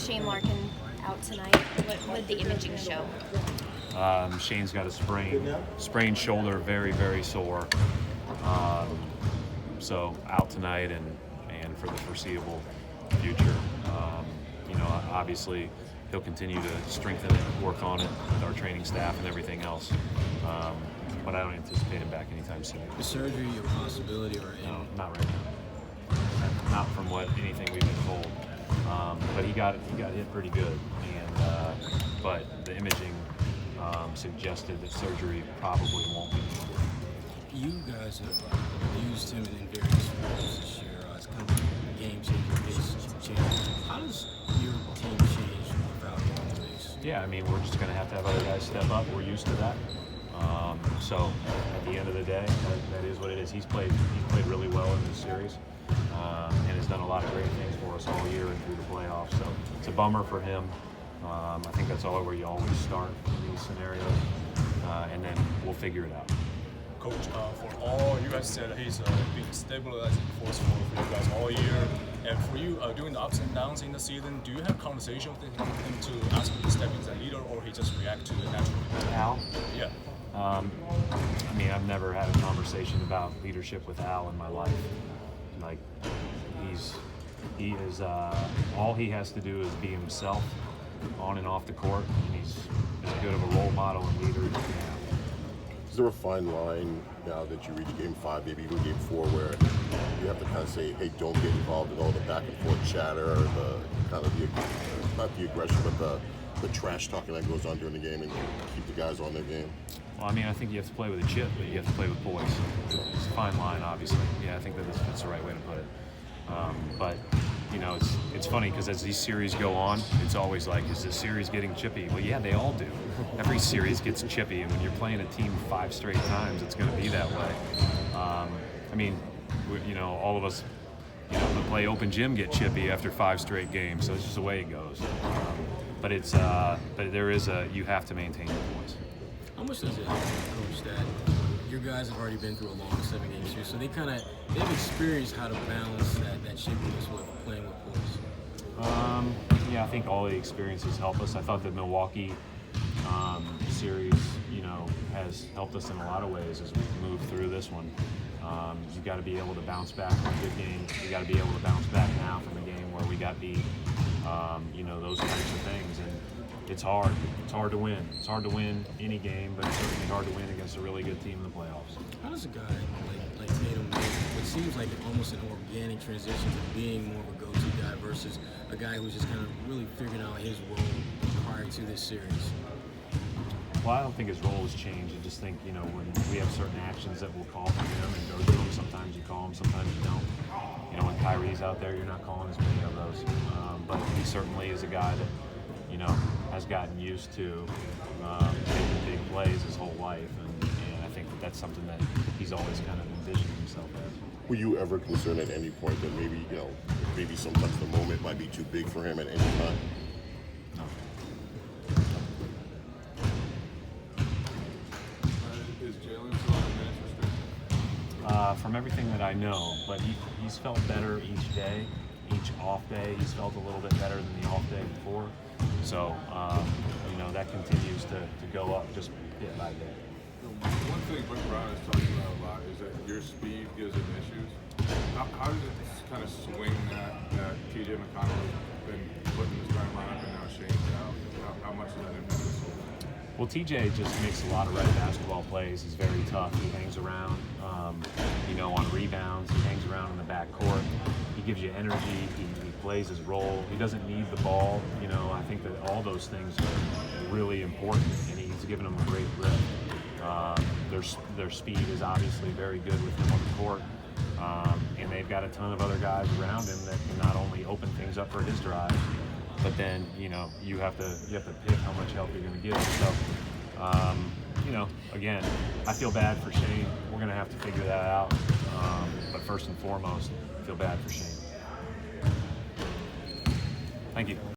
Shane Larkin out tonight? What did the imaging show? Shane's got a sprained shoulder, very, very sore. So out tonight and for the foreseeable future. Obviously he'll continue to strengthen it, work on it with our training staff and everything else. But I don't anticipate him back anytime soon. Is surgery a possibility or No, not right now. Not from anything we've been told. But he got hit pretty good, but the imaging suggested that surgery probably won't be needed. You guys have used him in various roles this year as kind of game-changing base change. How does your team change without him on the base? Yeah, I mean, we're just going to have other guys step up. We're used to that. So at the end of the day, that is what it is. He's played really well in this series and has done a lot of great things for us all year and through the playoffs. So it's a bummer for him. I think that's all where you always start in these scenarios, and then we'll figure it out. Coach, for all you guys said, he's been stabilizing force for you guys all year. And for you, during the ups and downs in the season, do you have conversation with him to ask him to step in as a leader, or he just react to it naturally? Al? Yeah. I mean, I've never had a conversation about leadership with Al in my life. Like, he is all he has to do is be himself on and off the court, and he's as good of a role model and leader as you can have. Is there a fine line now that you reach Game 5, maybe even Game 4, where you have to kind of say, hey, don't get involved in all the back and forth chatter, or the kind of not the aggression, but the trash talking that goes on during the game, and keep the guys on their game? Well, I mean, I think you have to play with a chip, but you have to play with poise. It's a fine line, obviously. Yeah, I think that's the right way to put it. But it's funny because as these series go on, it's always like, is this series getting chippy? Well, yeah, they all do. Every series gets chippy, and when you're playing a team 5 straight times, it's going to be that way. I mean, all of us, that play open gym get chippy after 5 straight games, so it's just the way it goes. But you have to maintain your poise. How much does it help, Coach, that your guys have already been through a long 7-game series, so they've experienced how to balance that chippiness with playing with poise? Yeah, I think all the experiences help us. I thought the Milwaukee series, has helped us in a lot of ways as we move through this one. You've got to be able to bounce back from a good game. You got to be able to bounce back now from a game where we got beat. Those types of things, and it's hard. It's hard to win. It's hard to win any game, but it's certainly hard to win against a really good team in the playoffs. How does a guy like Tatum make what seems like almost an organic transition to being more of a go-to guy versus a guy who's just kind of really figuring out his role prior to this series? Well, I don't think his role has changed. I just think, when we have certain actions that we'll call from him and go to him, sometimes you call him, sometimes you don't. When Kyrie's out there, you're not calling as many of those. But he certainly is a guy that, has gotten used to making big plays his whole life. And I think that's something that he's always kind of envisioned himself as. Were you ever concerned at any point that maybe sometimes the moment might be too big for him at any time? No. Is Jalen still on the bench restriction? From everything that I know, but he's felt better each day, each off day. He's felt a little bit better than the off day before. So, that continues to go up just bit by bit. One thing Brett Brown has talked about a lot is that your speed gives him issues. How does it kind of swing that TJ McConnell's been putting this guy lineup and now Shane's out? How much does that impact this whole thing? Well, TJ just makes a lot of red basketball plays. He's very tough. He hangs around, on rebounds. He hangs around in the backcourt. He gives you energy. He plays his role. He doesn't need the ball. I think that all those things are really important, and he's given them a great lift. Their speed is obviously very good with him on the court, and they've got a ton of other guys around him that can not only open things up for his drive, but then you have to pick how much help you're going to give. So, again, I feel bad for Shane. We're going to have to figure that out. But first and foremost, I feel bad for Shane. Thank you.